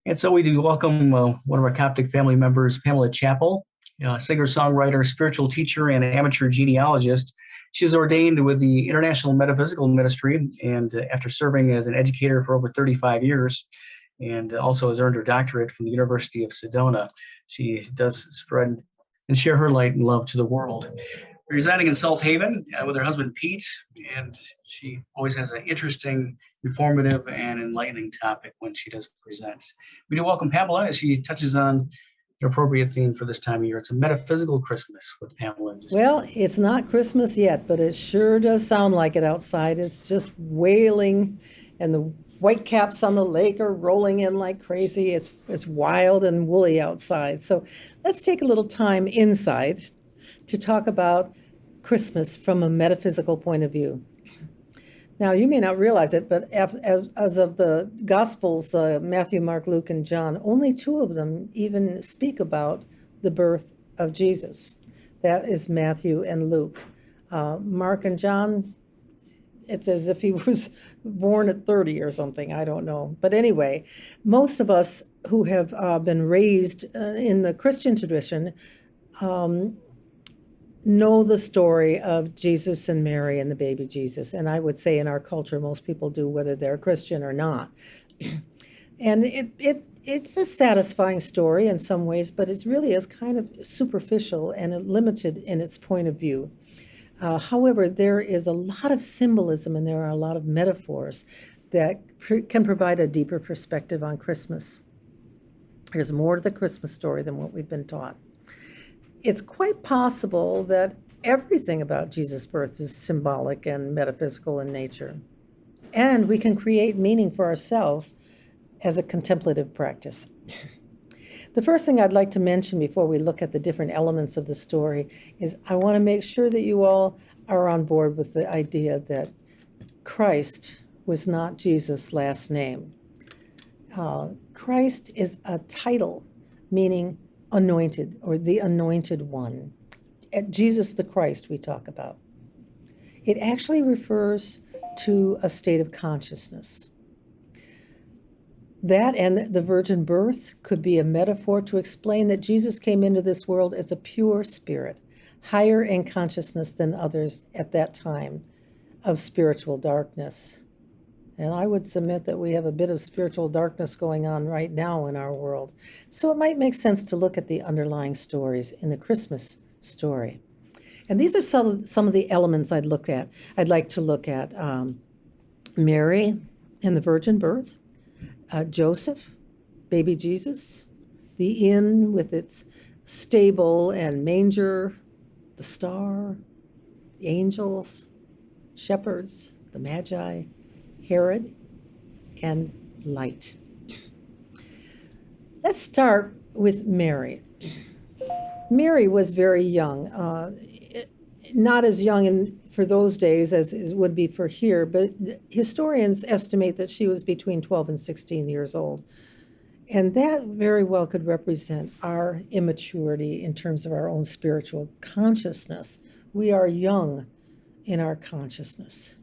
And so we do welcome one of our Coptic family members, Pamela Chappell, singer-songwriter, spiritual teacher, and amateur genealogist. She is ordained with the International Metaphysical Ministry, and after serving as an educator for over 35 years, and also has earned her doctorate from the University of Sedona. She does spread and share her light and love to the world. Residing in South Haven with her husband Pete, and she always has an interesting, informative, and enlightening topic when she does present. We do welcome Pamela as she touches on the appropriate theme for this time of year. It's a metaphysical Christmas with Pamela. Well, it's not Christmas yet, but it sure does sound like it outside. It's just wailing, and the whitecaps on the lake are rolling in like crazy. It's wild and woolly outside. So let's take a little time inside to talk about Christmas from a metaphysical point of view. Now, you may not realize it, but as of the Gospels, Matthew, Mark, Luke, and John, only two of them even speak about the birth of Jesus. That is Matthew and Luke. Mark and John, it's as if he was born at 30 or something. I don't know. But anyway, most of us who have been raised in the Christian tradition know the story of Jesus and Mary and the baby Jesus. And I would say in our culture, most people do, whether they're Christian or not. And it's a satisfying story in some ways, but it really is kind of superficial and limited in its point of view. However, there is a lot of symbolism and there are a lot of metaphors that can provide a deeper perspective on Christmas. There's more to the Christmas story than what we've been taught. It's quite possible that everything about Jesus' birth is symbolic and metaphysical in nature. And we can create meaning for ourselves as a contemplative practice. The first thing I'd like to mention before we look at the different elements of the story is I want to make sure that you all are on board with the idea that Christ was not Jesus' last name. Christ is a title, meaning anointed, or the anointed one. Jesus the Christ we talk about. It actually refers to a state of consciousness. That and the virgin birth could be a metaphor to explain that Jesus came into this world as a pure spirit, higher in consciousness than others at that time of spiritual darkness. And I would submit that we have a bit of spiritual darkness going on right now in our world. So it might make sense to look at the underlying stories in the Christmas story. And these are some of the elements I'd like to look at Mary and the virgin birth, Joseph, baby Jesus, the inn with its stable and manger, the star, the angels, shepherds, the magi, Herod, and light. Let's start with Mary. Mary was very young, not as young for those days as it would be for here, but historians estimate that she was between 12 and 16 years old. And that very well could represent our immaturity in terms of our own spiritual consciousness. We are young in our consciousness.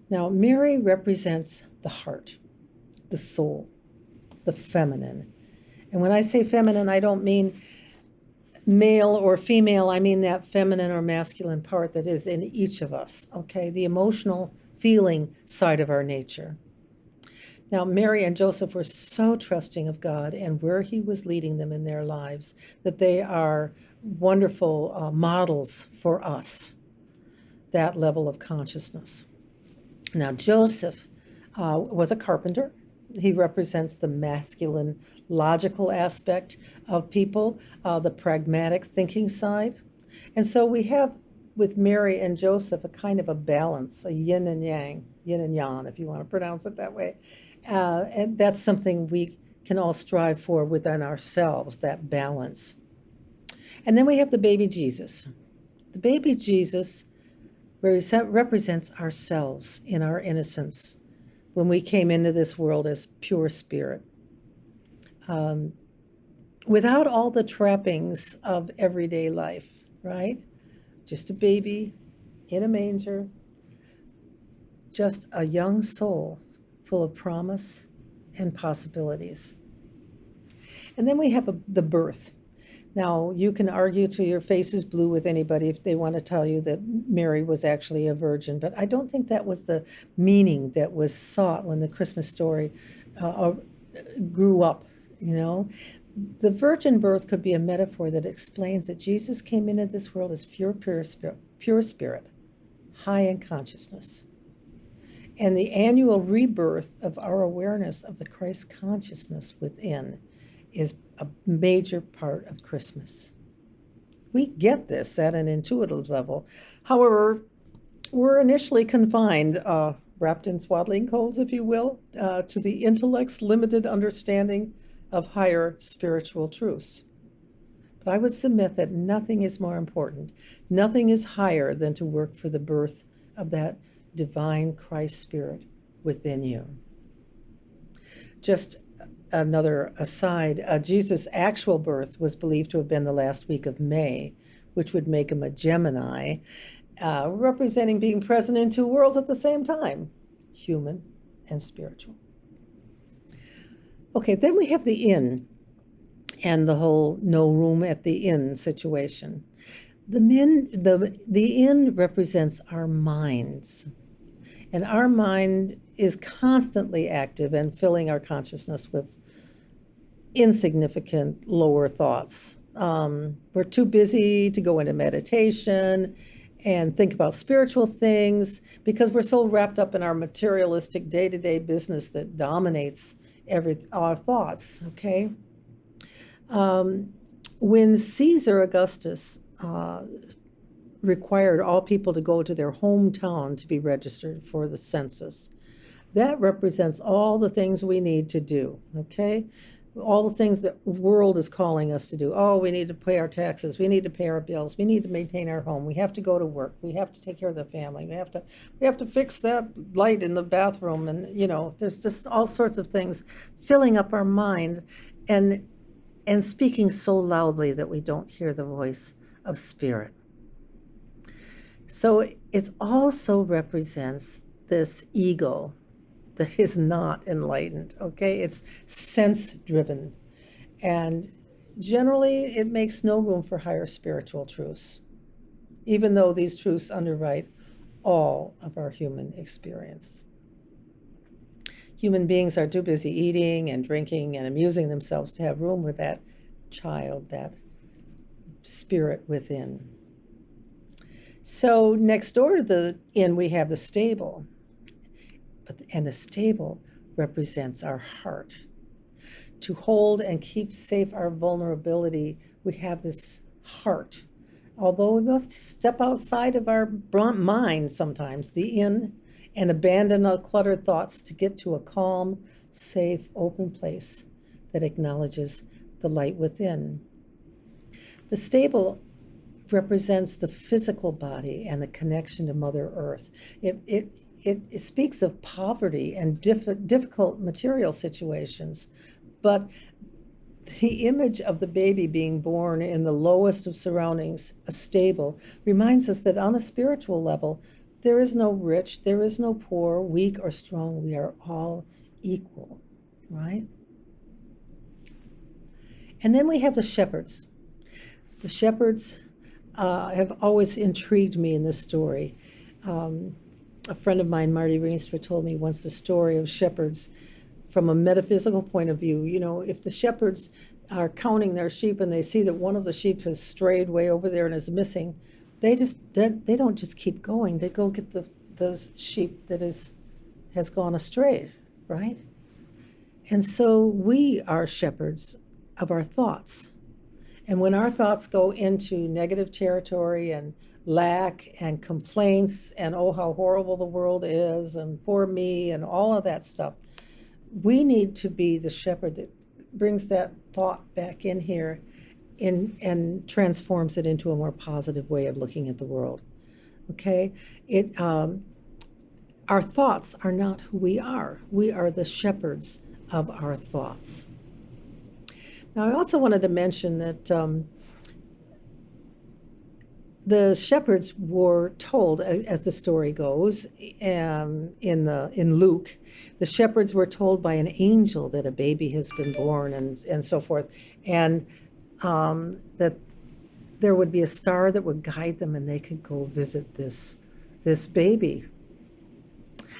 Now, Mary represents the heart, the soul, the feminine. And when I say feminine, I don't mean male or female. I mean that feminine or masculine part that is in each of us, okay? The emotional feeling side of our nature. Now, Mary and Joseph were so trusting of God and where he was leading them in their lives that they are wonderful models for us, that level of consciousness. Now, Joseph was a carpenter. He represents the masculine, logical aspect of people, the pragmatic thinking side. And so we have with Mary and Joseph a kind of a balance, a yin and yang, if you want to pronounce it that way. And that's something we can all strive for within ourselves, that balance. And then we have the baby Jesus. The baby Jesus represents ourselves in our innocence when we came into this world as pure spirit. Without all the trappings of everyday life, right? Just a baby in a manger, just a young soul full of promise and possibilities. And then we have the birth. Now, you can argue till your face is blue with anybody if they want to tell you that Mary was actually a virgin, but I don't think that was the meaning that was sought when the Christmas story grew up, you know. The virgin birth could be a metaphor that explains that Jesus came into this world as pure spirit, high in consciousness. And the annual rebirth of our awareness of the Christ consciousness within is a major part of Christmas. We get this at an intuitive level. However, we're initially confined, wrapped in swaddling clothes, if you will, to the intellect's limited understanding of higher spiritual truths. But I would submit that nothing is more important, nothing is higher than to work for the birth of that divine Christ spirit within you. Just another aside, Jesus' actual birth was believed to have been the last week of May, which would make him a Gemini, representing being present in two worlds at the same time, human and spiritual. Okay, then we have the inn and the whole no room at the inn situation. The inn represents our minds, and our mind is constantly active and filling our consciousness with insignificant lower thoughts. We're too busy to go into meditation and think about spiritual things because we're so wrapped up in our materialistic day-to-day business that dominates our thoughts, okay? When Caesar Augustus required all people to go to their hometown to be registered for the census, that represents all the things we need to do, okay? All the things that the world is calling us to do. Oh, we need to pay our taxes. We need to pay our bills. We need to maintain our home. We have to go to work. We have to take care of the family. We have to fix that light in the bathroom. And, you know, there's just all sorts of things filling up our mind and speaking so loudly that we don't hear the voice of spirit. So it also represents this ego that is not enlightened, okay? It's sense-driven. And generally, it makes no room for higher spiritual truths, even though these truths underwrite all of our human experience. Human beings are too busy eating and drinking and amusing themselves to have room with that child, that spirit within. So next door to the inn, we have the stable. And the stable represents our heart. To hold and keep safe our vulnerability, we have this heart. Although we must step outside of our mind sometimes, the inn, and abandon our cluttered thoughts to get to a calm, safe, open place that acknowledges the light within. The stable represents the physical body and the connection to Mother Earth. It speaks of poverty and difficult material situations, but the image of the baby being born in the lowest of surroundings, a stable, reminds us that on a spiritual level, there is no rich, there is no poor, weak or strong. We are all equal, right? And then we have the shepherds. The shepherds have always intrigued me in this story. A friend of mine, Marty Reinstra, told me once the story of shepherds from a metaphysical point of view. You know, if the shepherds are counting their sheep and they see that one of the sheep has strayed way over there and is missing, they don't just keep going. They go get the sheep that has gone astray, right? And so we are shepherds of our thoughts. And when our thoughts go into negative territory and lack and complaints and oh, how horrible the world is and poor me and all of that stuff, we need to be the shepherd that brings that thought back in here and transforms it into a more positive way of looking at the world. Okay? Our thoughts are not who we are. We are the shepherds of our thoughts. Now, I also wanted to mention that the shepherds were told, as the story goes, in Luke, the shepherds were told by an angel that a baby has been born, and so forth, and that there would be a star that would guide them, and they could go visit this baby.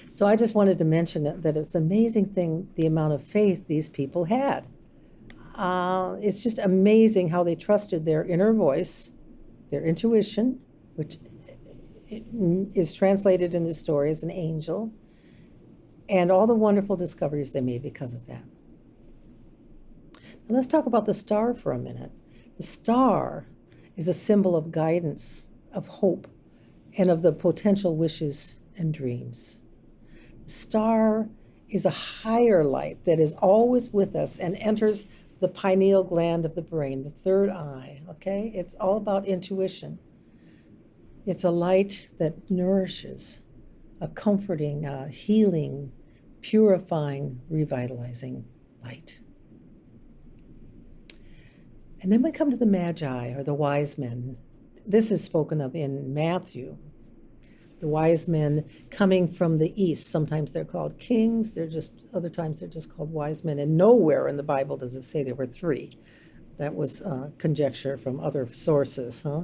So I just wanted to mention that it's an amazing thing, the amount of faith these people had. It's just amazing how they trusted their inner voice, their intuition, which is translated in the story as an angel, and all the wonderful discoveries they made because of that. Now let's talk about the star for a minute. The star is a symbol of guidance, of hope, and of the potential wishes and dreams. The star is a higher light that is always with us and enters the pineal gland of the brain, the third eye, okay? It's all about intuition. It's a light that nourishes, a comforting, healing, purifying, revitalizing light. And then we come to the Magi, or the wise men. This is spoken of in Matthew. The wise men coming from the east. Sometimes they're called kings. Other times they're just called wise men. And nowhere in the Bible does it say there were three. That was conjecture from other sources, huh?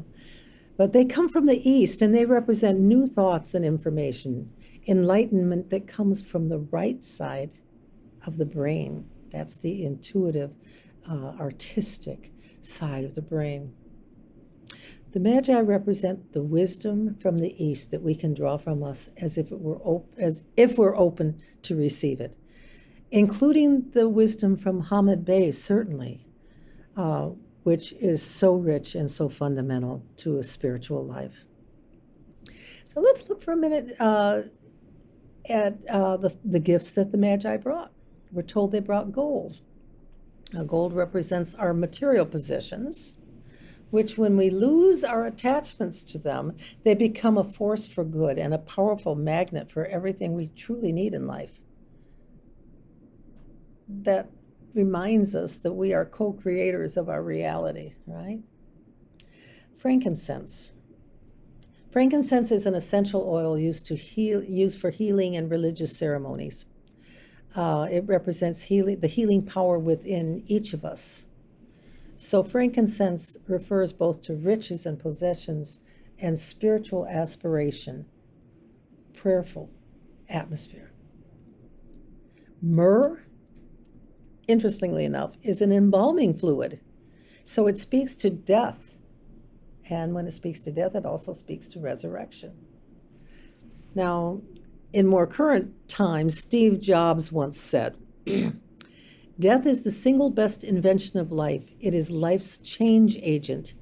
But they come from the east, and they represent new thoughts and information, enlightenment that comes from the right side of the brain. That's the intuitive, artistic side of the brain. The Magi represent the wisdom from the east that we can draw from us as if we're open to receive it, including the wisdom from Hamid Bey, certainly, which is so rich and so fundamental to a spiritual life. So let's look for a minute at the gifts that the Magi brought. We're told they brought gold. Now, gold represents our material possessions, which when we lose our attachments to them, they become a force for good and a powerful magnet for everything we truly need in life. That reminds us that we are co-creators of our reality, right? Frankincense. Frankincense is an essential oil used for healing and religious ceremonies. It represents the healing power within each of us. So frankincense refers both to riches and possessions and spiritual aspiration, prayerful atmosphere. Myrrh, interestingly enough, is an embalming fluid. So it speaks to death. And when it speaks to death, it also speaks to resurrection. Now, in more current times, Steve Jobs once said, "Death is the single best invention of life. It is life's change agent.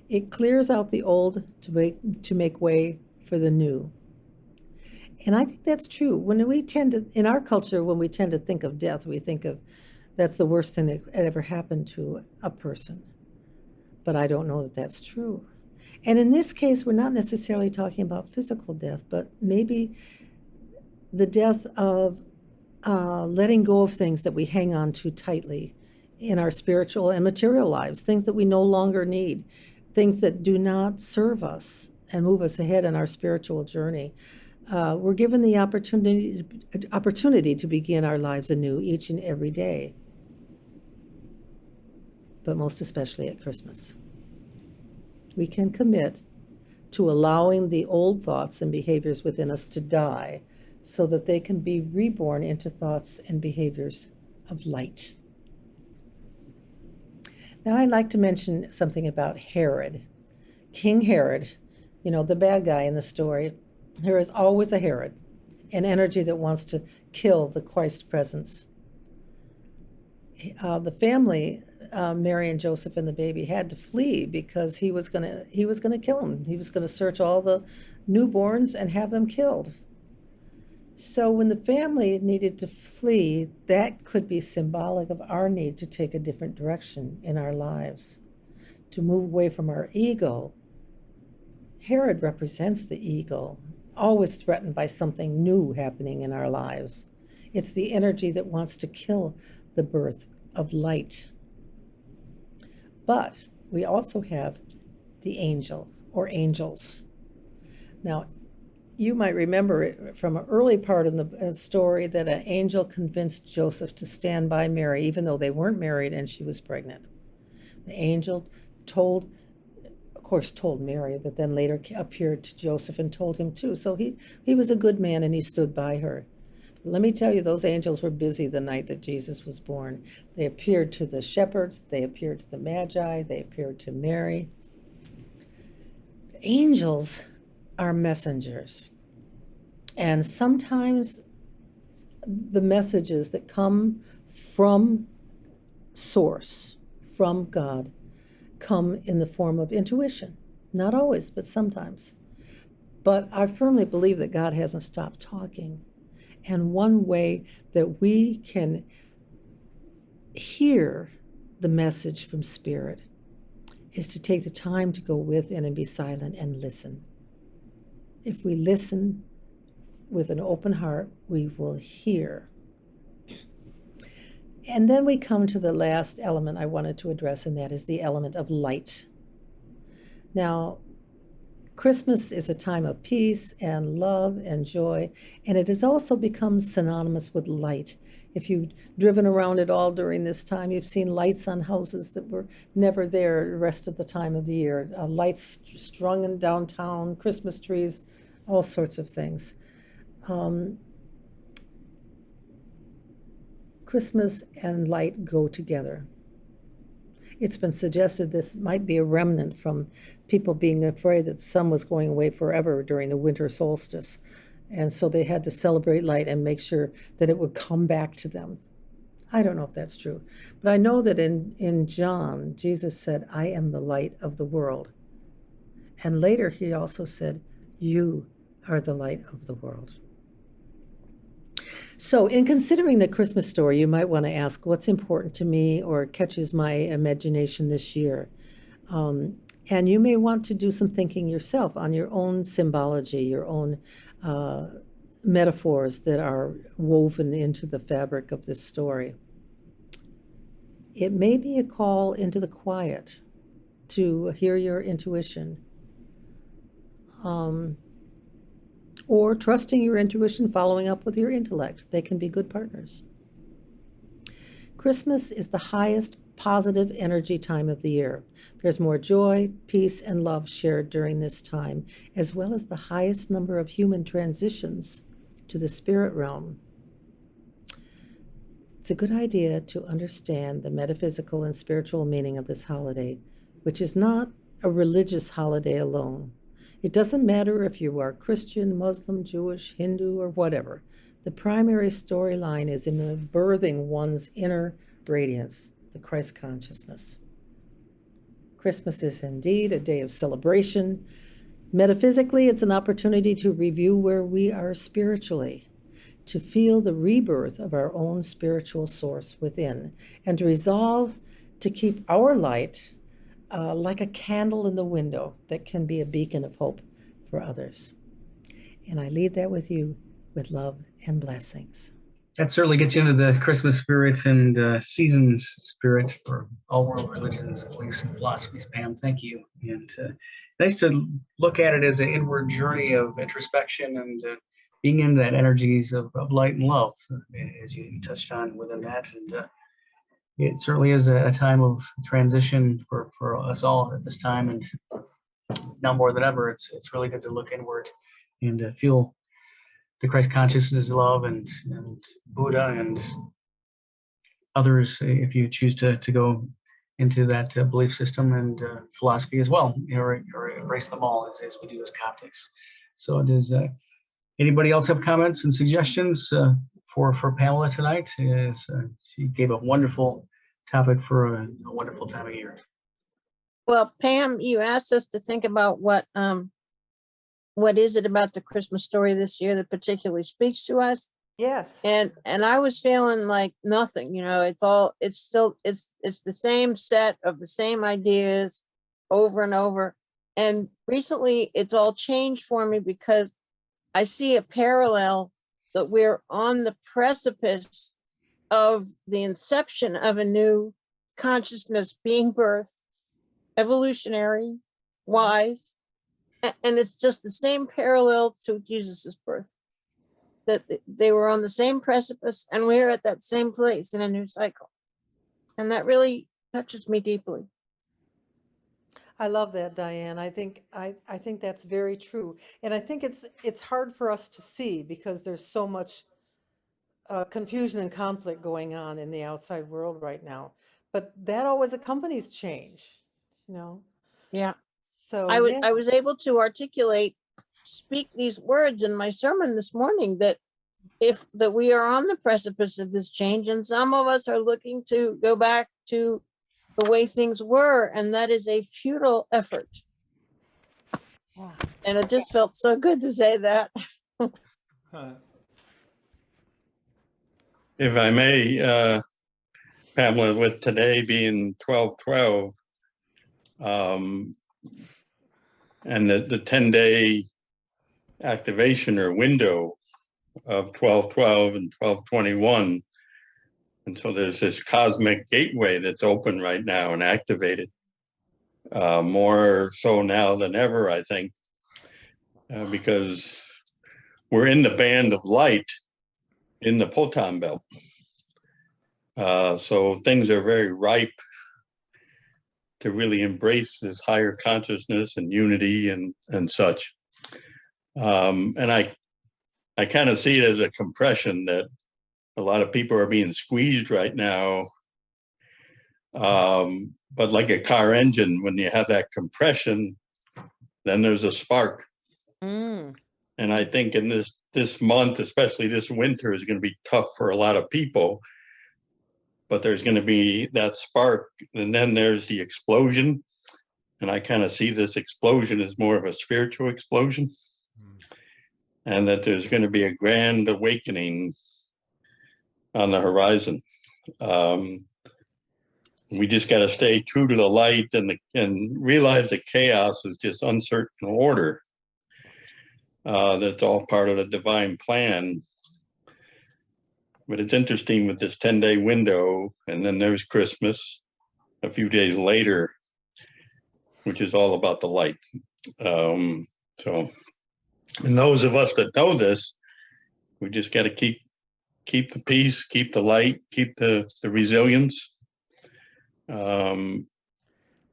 It clears out the old to make way for the new." And I think that's true. In our culture, when we tend to think of death, we think of that's the worst thing that ever happened to a person. But I don't know that that's true. And in this case, we're not necessarily talking about physical death, but maybe the death of letting go of things that we hang on to tightly in our spiritual and material lives, things that we no longer need, things that do not serve us and move us ahead in our spiritual journey. We're given the opportunity to begin our lives anew each and every day, but most especially at Christmas. We can commit to allowing the old thoughts and behaviors within us to die so that they can be reborn into thoughts and behaviors of light. Now, I'd like to mention something about Herod. King Herod, the bad guy in the story. There is always a Herod, an energy that wants to kill the Christ presence. The family, Mary and Joseph and the baby, had to flee because he was going to kill them. He was going to search all the newborns and have them killed. So when the family needed to flee, that could be symbolic of our need to take a different direction in our lives, to move away from our ego. Herod represents the ego, always threatened by something new happening in our lives. It's the energy that wants to kill the birth of light. But we also have the angel, or angels. Now, you might remember from an early part in the story that an angel convinced Joseph to stand by Mary, even though they weren't married and she was pregnant. The angel told Mary, but then later appeared to Joseph and told him too. So he was a good man and he stood by her. Let me tell you, those angels were busy the night that Jesus was born. They appeared to the shepherds, they appeared to the Magi, they appeared to Mary. Angels are messengers. And sometimes the messages that come from source, from God, come in the form of intuition. Not always, but sometimes. But I firmly believe that God hasn't stopped talking. And one way that we can hear the message from Spirit is to take the time to go within and be silent and listen. If we listen with an open heart, we will hear. And then we come to the last element I wanted to address, and that is the element of light. Now, Christmas is a time of peace and love and joy, and it has also become synonymous with light. If you've driven around at all during this time, you've seen lights on houses that were never there the rest of the time of the year. Lights strung in downtown, Christmas trees, all sorts of things. Christmas and light go together. It's been suggested this might be a remnant from people being afraid that the sun was going away forever during the winter solstice. And so they had to celebrate light and make sure that it would come back to them. I don't know if that's true, but I know that in John, Jesus said, "I am the light of the world." And later he also said, "You are the light of the world." So in considering the Christmas story, you might want to ask, what's important to me or catches my imagination this year? And you may want to do some thinking yourself on your own symbology, your own metaphors that are woven into the fabric of this story. It may be a call into the quiet to hear your intuition. Or trusting your intuition, following up with your intellect. They can be good partners. Christmas is the highest positive energy time of the year. There's more joy, peace, and love shared during this time, as well as the highest number of human transitions to the spirit realm. It's a good idea to understand the metaphysical and spiritual meaning of this holiday, which is not a religious holiday alone. It doesn't matter if you are Christian, Muslim, Jewish, Hindu, or whatever. The primary storyline is in birthing one's inner radiance, the Christ consciousness. Christmas is indeed a day of celebration. Metaphysically, it's an opportunity to review where we are spiritually, to feel the rebirth of our own spiritual source within, and to resolve to keep our light like a candle in the window that can be a beacon of hope for others. And I leave that with you with love and blessings. That certainly gets you into the Christmas spirit and seasons spirit for all world religions, beliefs, and philosophies, Pam. Thank you. And nice to look at it as an inward journey of introspection and being in that energies of light and love, as you touched on within that. And it certainly is a time of transition for us all at this time, and now more than ever, it's really good to look inward and feel the Christ consciousness, love, and Buddha and others, if you choose to go into that belief system and philosophy as well, or embrace them all as we do as Coptics. So does anybody else have comments and suggestions for Pamela tonight? She gave a wonderful topic for a wonderful time of year. Well, Pam, you asked us to think about what is it about the Christmas story this year that particularly speaks to us? Yes. And I was feeling like nothing, it's the same set of the same ideas over and over. And recently it's all changed for me because I see a parallel that we're on the precipice of the inception of a new consciousness being birthed, evolutionary, wise, And it's just the same parallel to Jesus's birth, that they were on the same precipice and we're at that same place in a new cycle. And that really touches me deeply. I love that, Diane. I think that's very true. And I think it's hard for us to see because there's so much confusion and conflict going on in the outside world right now. But that always accompanies change, you know? Yeah. So, I yeah. was able to speak these words in my sermon this morning, that we are on the precipice of this change, and some of us are looking to go back to the way things were, and that is a futile effort. Yeah. And it just felt so good to say that. If I may, Pamela, with today being 12/12, and the 10-day activation or window of 12/12 and 12/21, and so there's this cosmic gateway that's open right now and activated, more so now than ever, I think, because we're in the band of light in the Potan belt. So things are very ripe to really embrace this higher consciousness and unity and such. And I kind of see it as a compression that a lot of people are being squeezed right now. But like a car engine, when you have that compression, then there's a spark. Mm. And I think in this month, especially this winter, is going to be tough for a lot of people. But there's going to be that spark, and then there's the explosion. And I kind of see this explosion as more of a spiritual explosion. And that there's going to be a grand awakening on the horizon. We just got to stay true to the light and realize that chaos is just uncertain order. That's all part of the divine plan. But it's interesting with this 10-day window, and then there's Christmas a few days later, which is all about the light. So, and those of us that know this, we just got to keep the peace, keep the light, keep the resilience, knowing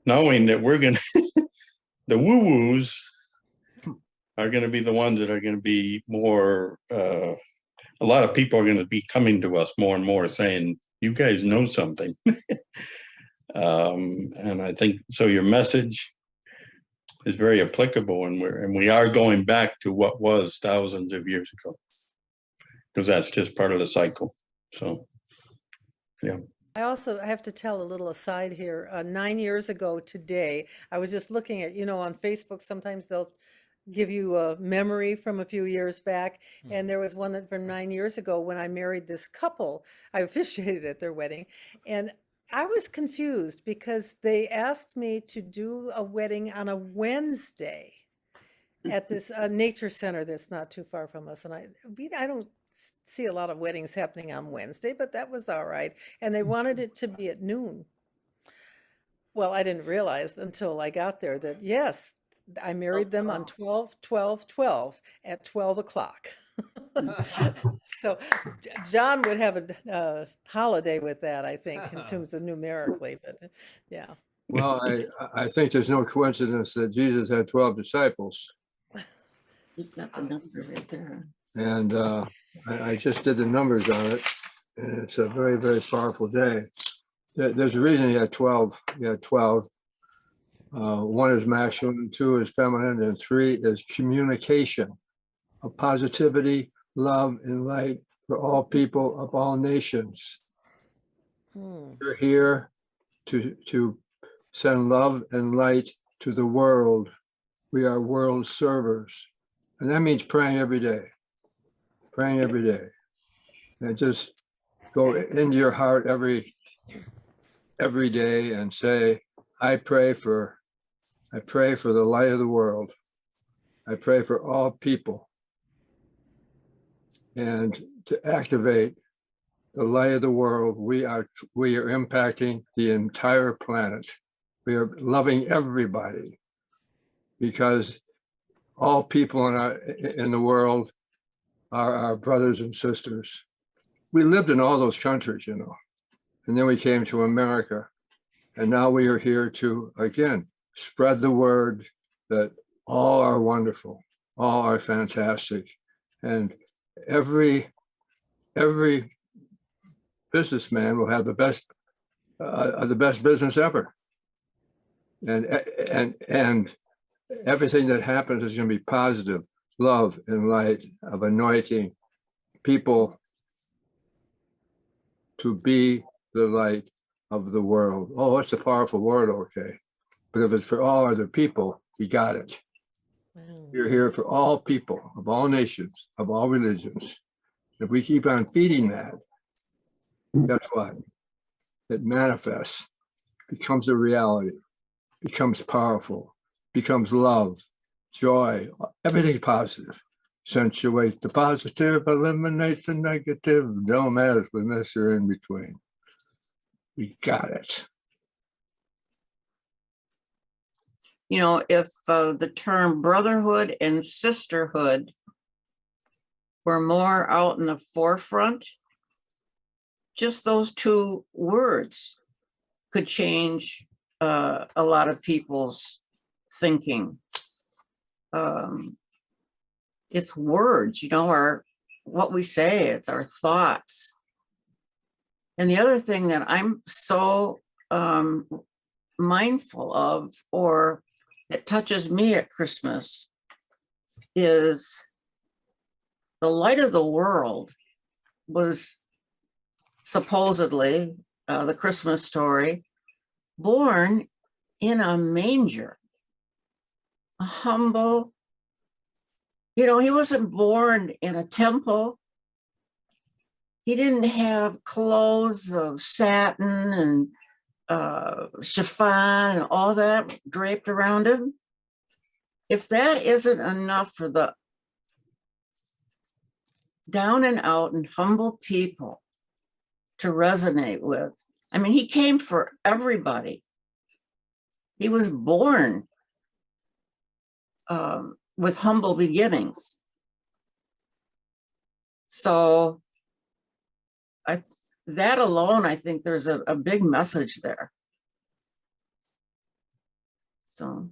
that we're going to, the woo-woos are going to be the ones that are going to be more, a lot of people are going to be coming to us more and more saying, you guys know something. And I think, so your message is very applicable, and we are going back to what was thousands of years ago, because that's just part of the cycle. So, yeah. I have to tell a little aside here. 9 years ago today, I was just looking at, on Facebook, sometimes they'll give you a memory from a few years back. And there was one that from 9 years ago when I married this couple. I officiated at their wedding. And I was confused because they asked me to do a wedding on a Wednesday at this nature center that's not too far from us. And I don't see a lot of weddings happening on Wednesday, but that was all right. And they wanted it to be at noon. Well, I didn't realize until I got there that, yes, I married them on 12/12/12 at 12 o'clock. So John would have a holiday with that, I think, in terms of numerically, but yeah. Well, I think there's no coincidence that Jesus had 12 disciples. You've got the number right there. And I just did the numbers on it, and it's a very, very powerful day. There's a reason he had 12. He had 12. One is masculine, two is feminine, and three is communication of positivity, love, and light for all people of all nations. We're here to send love and light to the world. We are world servers. And that means praying every day. Praying every day. And just go into your heart every day and say, I pray for the light of the world. I pray for all people. And to activate the light of the world, we are impacting the entire planet. We are loving everybody, because all people in the world are our brothers and sisters. We lived in all those countries, and then we came to America, and now we are here to, again, spread the word that all are wonderful, all are fantastic, and every businessman will have the best business ever, and everything that happens is going to be positive, love and light, of anointing people to be the light of the world. Oh, it's a powerful word, okay. But if it's for all other people, you got it. Wow. You're here for all people, of all nations, of all religions. If we keep on feeding that, guess what? It manifests, becomes a reality, becomes powerful, becomes love, joy, everything's positive. Accentuate the positive, eliminate the negative, don't matter with this or in between. We got it. You know, if the term brotherhood and sisterhood were more out in the forefront, just those two words could change a lot of people's thinking. It's words, you know, are what we say, it's our thoughts. And the other thing that I'm so mindful of, or that touches me at Christmas, is the light of the world was supposedly, the Christmas story, born in a manger, a humble, you know, he wasn't born in a temple. He didn't have clothes of satin and chiffon and all that draped around him. If that isn't enough for the down and out and humble people to resonate with, I mean, he came for everybody. He was born with humble beginnings. So that alone, I think there's a big message there. So.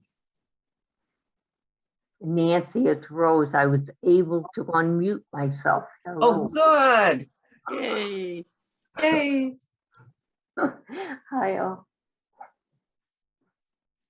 Nancy, it's Rose. I was able to unmute myself. Oh, Hello. good. Yay. Yay. Hi, all.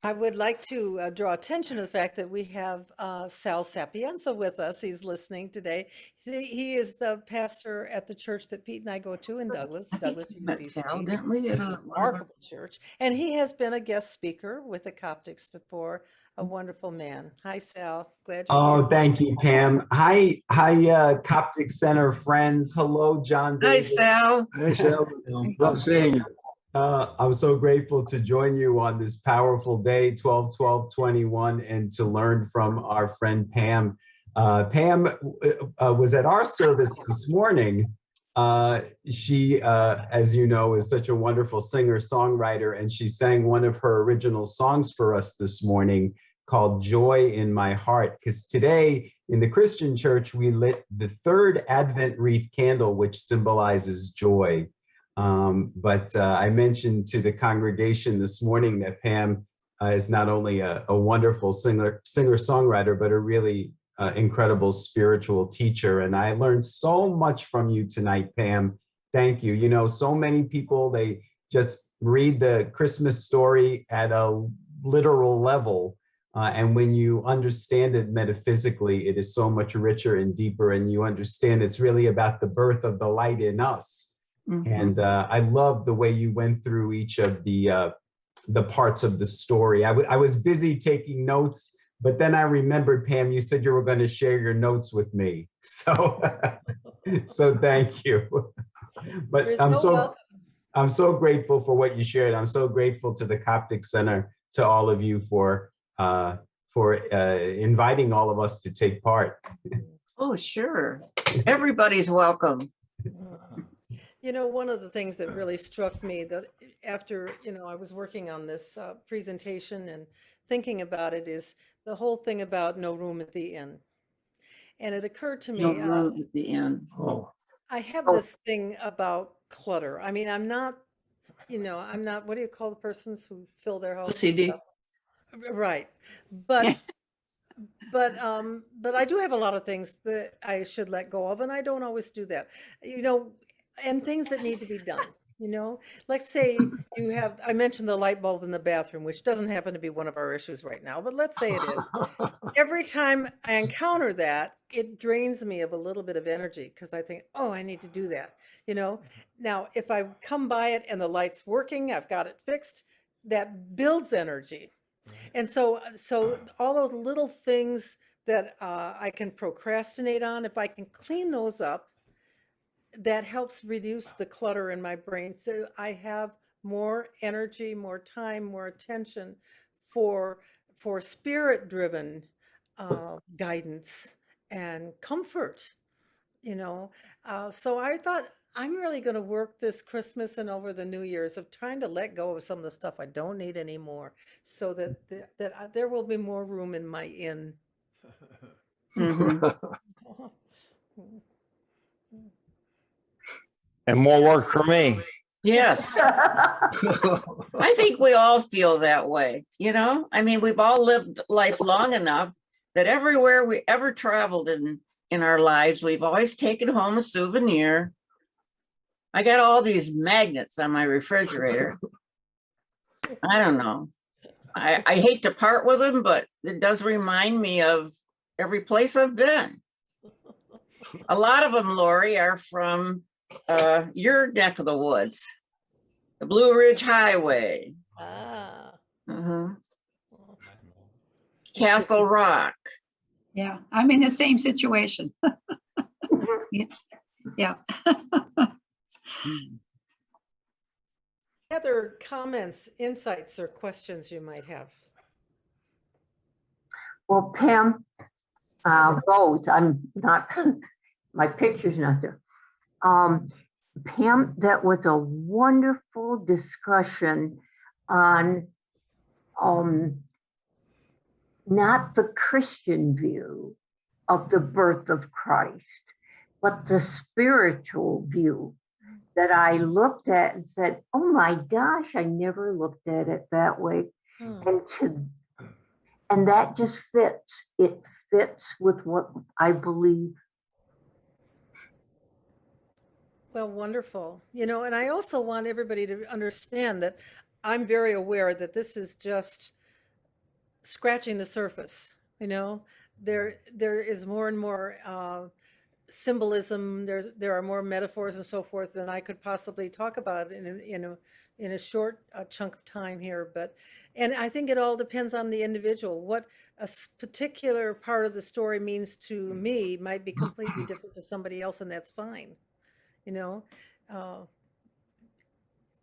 I would like to draw attention to the fact that we have Sal Sapienza with us. He's listening today. He is the pastor at the church that Pete and I go to in Douglas. Douglas Met UCC. Sal, didn't we? It's a remarkable church. And he has been a guest speaker with the Coptics before. A wonderful man. Hi, Sal. Glad you're here. Oh, thank you, Pam. Hi, Coptic Center friends. Hello, John Hi, David. Sal. Hey, Sal. Love seeing you. I'm so grateful to join you on this powerful day, 12/12/21, and to learn from our friend Pam. Pam was at our service this morning. She, as you know, is such a wonderful singer-songwriter, and she sang one of her original songs for us this morning called Joy in My Heart, because today in the Christian church, we lit the third Advent wreath candle, which symbolizes joy. But I mentioned to the congregation this morning that Pam is not only a wonderful singer-songwriter, but a really incredible spiritual teacher. And I learned so much from you tonight, Pam. Thank you. You know, so many people, they just read the Christmas story at a literal level. And when you understand it metaphysically, it is so much richer and deeper. And you understand it's really about the birth of the light in us. Mhm. And I love the way you went through each of the parts of the story. I was busy taking notes, but then I remembered, Pam, you said you were going to share your notes with me. So, so thank you. But There's no welcome. I'm so grateful for what you shared. I'm so grateful to the Coptic Center, to all of you for inviting all of us to take part. Oh, sure. Everybody's welcome. You know, one of the things that really struck me that after, I was working on this presentation and thinking about it is the whole thing about no room at the inn. And it occurred to No me, room at the end. Oh, I have Oh. this thing about clutter. I mean, I'm not, what do you call the persons who fill their house with OCD. stuff? Right. But but I do have a lot of things that I should let go of, and I don't always do that. And things that need to be done. Let's say I mentioned the light bulb in the bathroom, which doesn't happen to be one of our issues right now, but let's say it is. Every time I encounter that, it drains me of a little bit of energy because I think, oh, I need to do that. Now, if I come by it and the light's working, I've got it fixed, that builds energy. And so all those little things that I can procrastinate on, if I can clean those up, that helps reduce the clutter in my brain. So I have more energy, more time, more attention for spirit-driven guidance and comfort. So I thought I'm really going to work this Christmas and over the New Year's of trying to let go of some of the stuff I don't need anymore, so that there will be more room in my inn. Mhm. And more work for me. Yes, I think we all feel that way, I mean, we've all lived life long enough that everywhere we ever traveled in our lives, we've always taken home a souvenir. I got all these magnets on my refrigerator. I don't know. I hate to part with them, but it does remind me of every place I've been. A lot of them, Lori, are from your neck of the woods, the Blue Ridge Highway, Ah. Castle Rock. Yeah, I'm in the same situation. Yeah. Other comments, insights, or questions you might have? Well, Pam, Rose, I'm not, my picture's not there. Pam, that was a wonderful discussion on not the Christian view of the birth of Christ, but the spiritual view that I looked at and said, oh my gosh, I never looked at it that way. And that just fits. It fits with what I believe. Well, wonderful. And I also want everybody to understand that I'm very aware that this is just scratching the surface. There is more and more symbolism. There are more metaphors and so forth than I could possibly talk about in a short chunk of time here. And I think it all depends on the individual. What a particular part of the story means to me might be completely different to somebody else, and that's fine.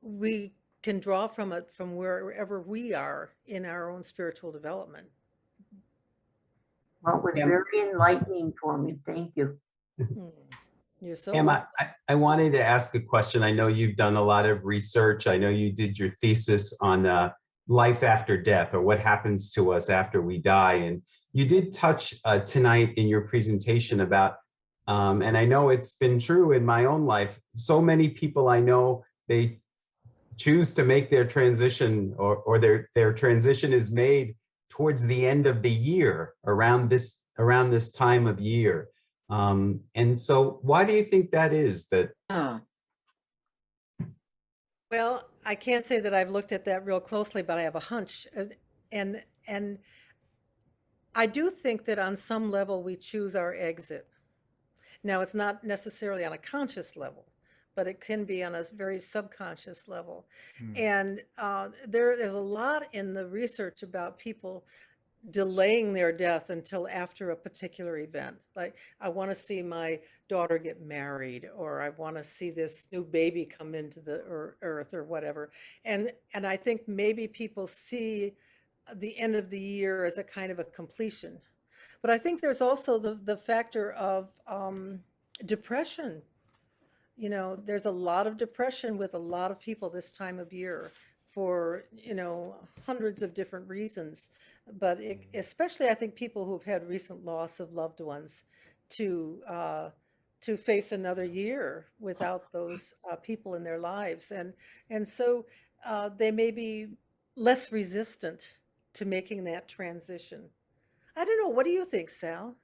We can draw from it from wherever we are in our own spiritual development. Well, it was very enlightening for me. Thank you. You're so Pam, welcome. I wanted to ask a question. I know you've done a lot of research. I know you did your thesis on life after death, or what happens to us after we die. And you did touch tonight in your presentation about, and I know it's been true in my own life, so many people I know, they choose to make their transition, or their transition is made towards the end of the year, around this time of year. And so why do you think that is? Well, I can't say that I've looked at that real closely, but I have a hunch. And I do think that on some level we choose our exit. Now, it's not necessarily on a conscious level, but it can be on a very subconscious level. And there is a lot in the research about people delaying their death until after a particular event. Like, I want to see my daughter get married, or I want to see this new baby come into the earth, or whatever. And I think maybe people see the end of the year as a kind of a completion. But I think there's also the factor of depression. You know, there's a lot of depression with a lot of people this time of year for, you know, hundreds of different reasons. But especially, I think people who've had recent loss of loved ones to face another year without those people in their lives. And so they may be less resistant to making that transition. I don't know. What do you think, Sal?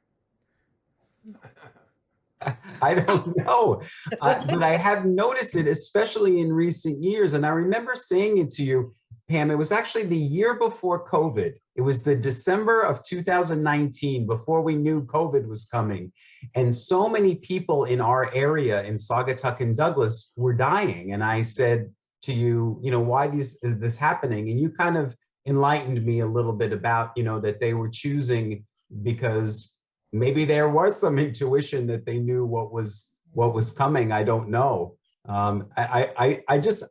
I don't know, but I have noticed it, especially in recent years. And I remember saying it to you, Pam, it was actually the year before COVID. It was the December of 2019, before we knew COVID was coming. And so many people in our area in Saugatuck and Douglas were dying. And I said to you, you know, why is this happening? And you kind of enlightened me a little bit about, you know, that they were choosing because maybe there was some intuition that they knew what was coming. I don't know. I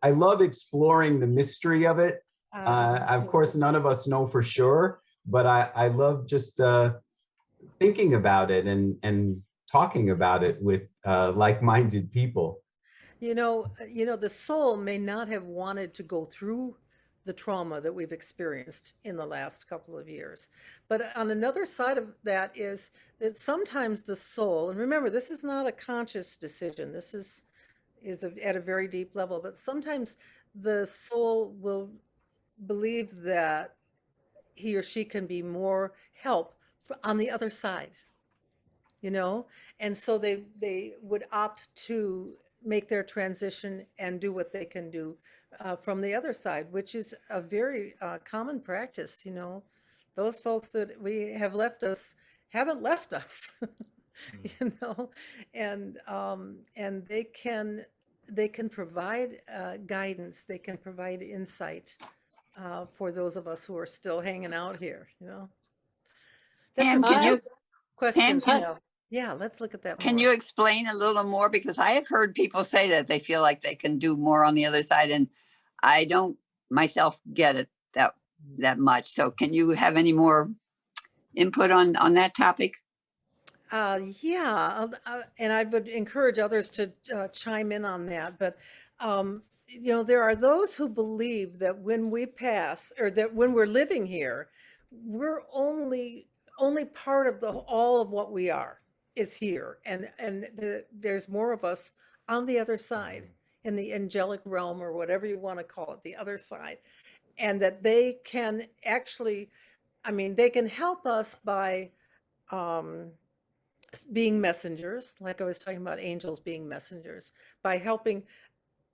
love exploring the mystery of it. Of course, none of us know for sure, but I love just thinking about it and talking about it with like-minded people. You know, the soul may not have wanted to go through the trauma that we've experienced in the last couple of years. But on another side of that is that sometimes the soul, and remember, this is not a conscious decision. This is at a very deep level, but sometimes the soul will believe that he or she can be more help on the other side, you know? And so they would opt to make their transition and do what they can do from the other side, which is a very common practice. You know, those folks that we have left us haven't left us, you know, and they can provide guidance, they can provide insight for those of us who are still hanging out here. You know, that's Pam, a can good you, question. Pam, Sal. Yeah, let's look at that can more. you explain a little more? Because I have heard people say that they feel like they can do more on the other side, and I don't myself get it that much. So can you have any more input on that topic? Yeah, and I would encourage others to chime in on that. But you know, there are those who believe that when we pass, or that when we're living here, we're only part of all of what we are is here, and there's more of us on the other side, in the angelic realm, or whatever you want to call it, the other side, and that they can actually, I mean, they can help us by being messengers, like I was talking about angels being messengers, by helping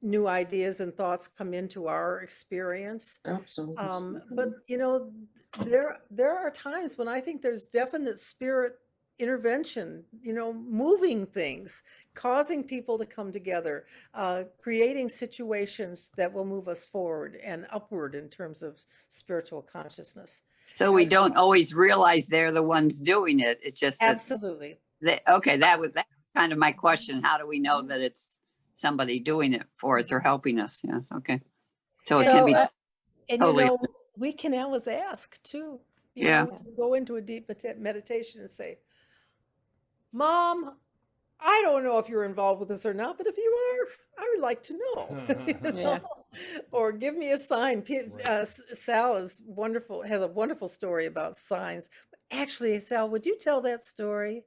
new ideas and thoughts come into our experience. Absolutely. But you know, there are times when I think there's definite spirit intervention, you know, moving things, causing people to come together, creating situations that will move us forward and upward in terms of spiritual consciousness. So we don't always realize they're the ones doing it. It's just that Absolutely. okay, that was kind of my question. How do we know that it's somebody doing it for us or helping us? Yes, okay. So it can be And totally. you know, we can always ask too. You Yeah. know, we can go into a deep meditation and say, Mom, I don't know if you're involved with this or not, but if you are, I would like to know. You know? Yeah. Or give me a sign. Sal is wonderful, has a wonderful story about signs. Actually, Sal, would you tell that story?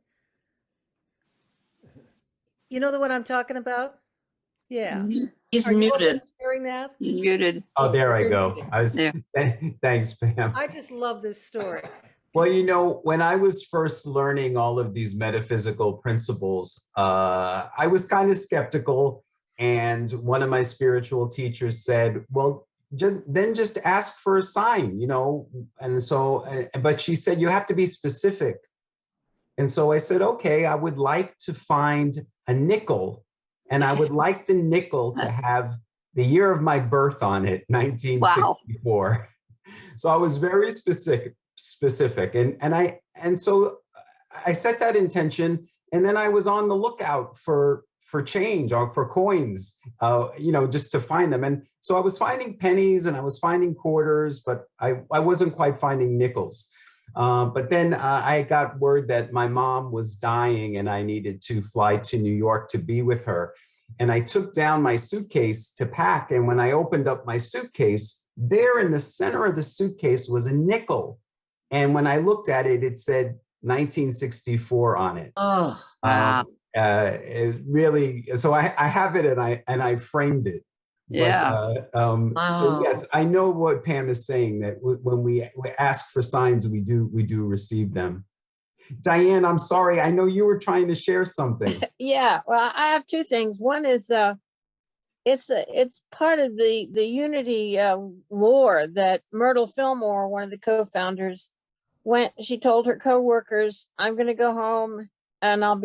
You know the one I'm talking about? Yeah. He's Are you okay muted. sharing that? Muted. Oh, there I you're go. muted. Thanks, Pam. I just love this story. Well, you know, when I was first learning all of these metaphysical principles, I was kind of skeptical. And one of my spiritual teachers said, well, then just ask for a sign, you know. And so, but she said, you have to be specific. And so I said, okay, I would like to find a nickel, and I would like the nickel to have the year of my birth on it, 1964. Wow. So I was very specific. And so I set that intention, and then I was on the lookout for change or for coins, you know, just to find them. And so I was finding pennies and I was finding quarters, but I wasn't quite finding nickels. But then I got word that my mom was dying and I needed to fly to New York to be with her. And I took down my suitcase to pack. And when I opened up my suitcase, there in the center of the suitcase was a nickel. And when I looked at it, it said 1964 on it. Oh, Wow. It really, so I have it and I framed it. Yeah. So Wow. yes, I know what Pam is saying, that when we ask for signs, we do receive them. Diane, I'm sorry. I know you were trying to share something. Yeah, well, I have two things. One is it's part of the Unity lore that Myrtle Fillmore, one of the co-founders, she told her co-workers, I'm going to go home and I'm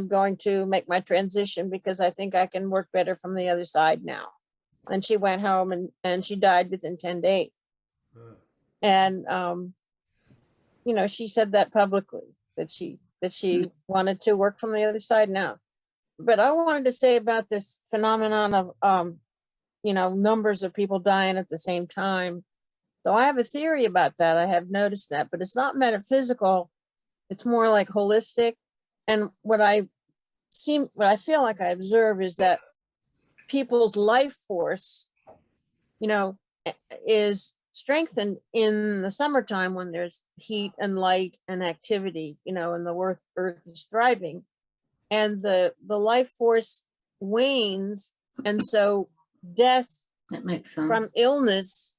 going to make my transition because I think I can work better from the other side now. And she went home and she died within 10 days. And you know, she said that publicly, that she wanted to work from the other side now. But I wanted to say about this phenomenon of you know, numbers of people dying at the same time. So I have a theory about that. I have noticed that, but it's not metaphysical. It's more like holistic. And what I feel like I observe is that people's life force, you know, is strengthened in the summertime when there's heat and light and activity, you know, and the earth is thriving. And the life force wanes. And so death That makes sense. from illness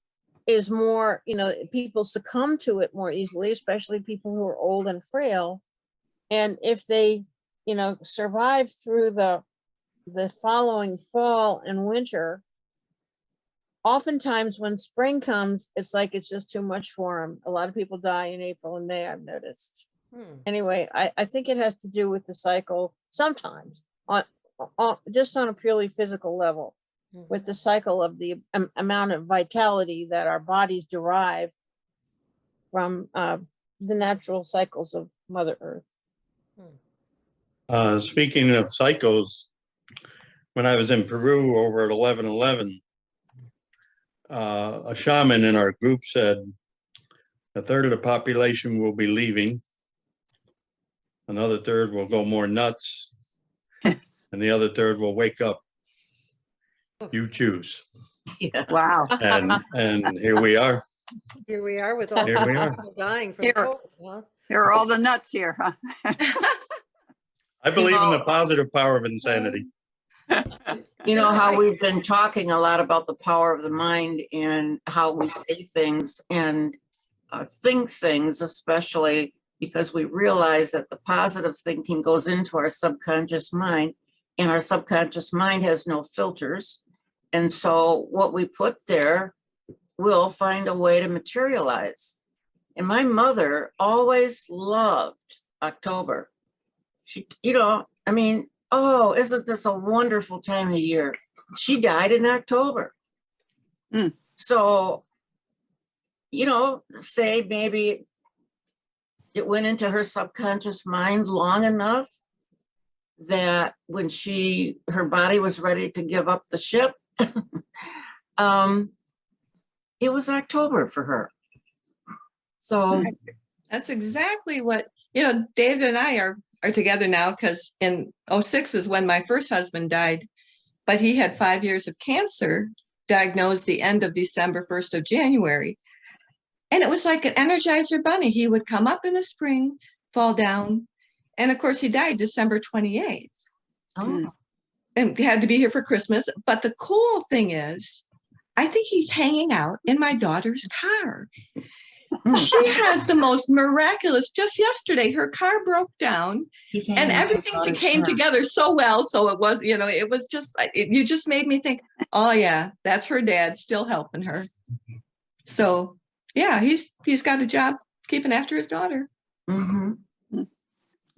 is more, you know, people succumb to it more easily, especially people who are old and frail. And if they, you know, survive through the following fall and winter, oftentimes when spring comes, it's like it's just too much for them. A lot of people die in April and May, I've noticed. Anyway, I think it has to do with the cycle sometimes on just on a purely physical level, with the cycle of the amount of vitality that our bodies derive from the natural cycles of Mother Earth. Speaking of cycles, when I was in Peru over at 11/11, a shaman in our group said a third of the population will be leaving, another third will go more nuts, and the other third will wake up. You choose. Yeah. Wow. And here we are. Here we are with all Here we are. people dying from Here. COVID, huh? Here are all the nuts here, huh? I believe in the positive power of insanity. You know how we've been talking a lot about the power of the mind and how we say things and think things, especially because we realize that the positive thinking goes into our subconscious mind, and our subconscious mind has no filters. And so what we put there will find a way to materialize. And my mother always loved October. She, you know, I mean, oh, isn't this a wonderful time of year? She died in October. Mm. So, you know, say maybe it went into her subconscious mind long enough that when her body was ready to give up the ship, it was October for her. So that's exactly what, you know, David and I are together now, because in 2006 is when my first husband died, but he had 5 years of cancer, diagnosed the end of December, 1st of January. And it was like an Energizer bunny. He would come up in the spring, fall down. And of course, he died December 28th. oh, And he had to be here for Christmas. But the cool thing is, I think he's hanging out in my daughter's car. She has the most miraculous, just yesterday, her car broke down and everything came together so well. So it was, you know, it was just, you just made me think, oh yeah, that's her dad still helping her. So yeah, he's got a job keeping after his daughter. Mm-hmm.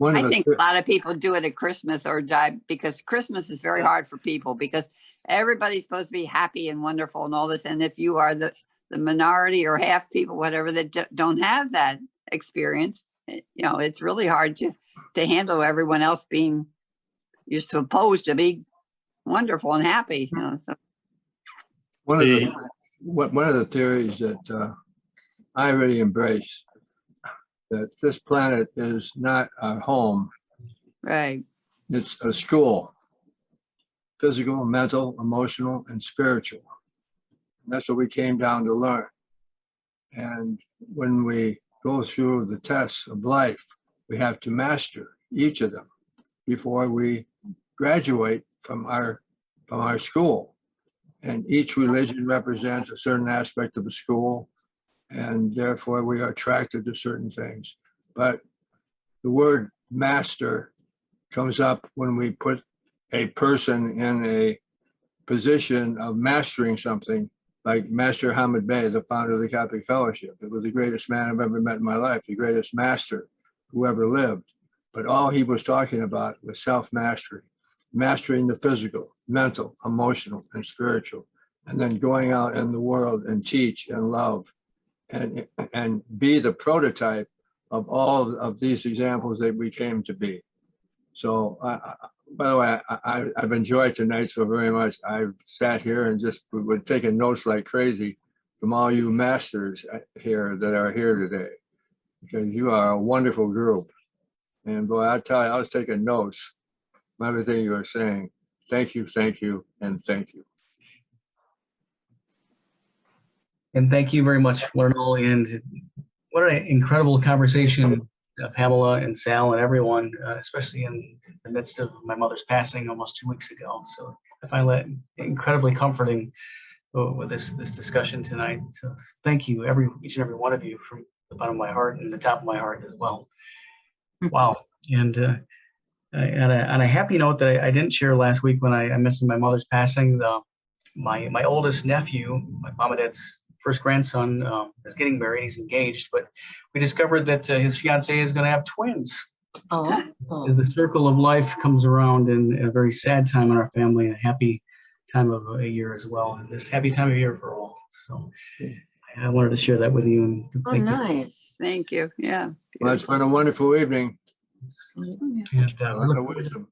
I think a lot of people do it at Christmas or die, because Christmas is very hard for people, because everybody's supposed to be happy and wonderful and all this. And if you are the minority or half people, whatever, that don't have that experience, you know, it's really hard to handle everyone else being, you're supposed to be wonderful and happy. You know, so. One of the theories that I really embrace, that this planet is not a home, Right. it's a school. physical, mental, emotional, and spiritual. And that's what we came down to learn. And when we go through the tests of life, we have to master each of them before we graduate from our school. And each religion represents a certain aspect of the school, and therefore we are attracted to certain things. But the word master comes up when we put a person in a position of mastering something, like Master Hamid Bey, the founder of the Catholic Fellowship. It was the greatest man I've ever met in my life, the greatest master who ever lived. But all he was talking about was self-mastery, mastering the physical, mental, emotional, and spiritual, and then going out in the world and teach and love and be the prototype of all of these examples that we came to be. So, by the way, I've enjoyed tonight so very much. I've sat here and just would taking notes like crazy from all you masters here that are here today, because you are a wonderful group. And boy, I tell you, I was taking notes from everything you were saying. Thank you, and thank you. And thank you very much, Lernal. And what an incredible conversation, Pamela and Sal and everyone, especially in the midst of my mother's passing almost 2 weeks ago. So I find that incredibly comforting with this discussion tonight. So thank you, each and every one of you, from the bottom of my heart and the top of my heart as well. Wow. And on a happy note that I didn't share last week when I mentioned my mother's passing, my oldest nephew, my mom and dad's first grandson, is getting married. He's engaged, but we discovered that his fiancée is going to have twins. Oh, The circle of life comes around in a very sad time in our family, and a happy time of a year as well. And this happy time of year for all. So I wanted to share that with you. And oh, thank you. nice. Thank you. Yeah. Well, it's been a wonderful evening. And, A lot of wisdom.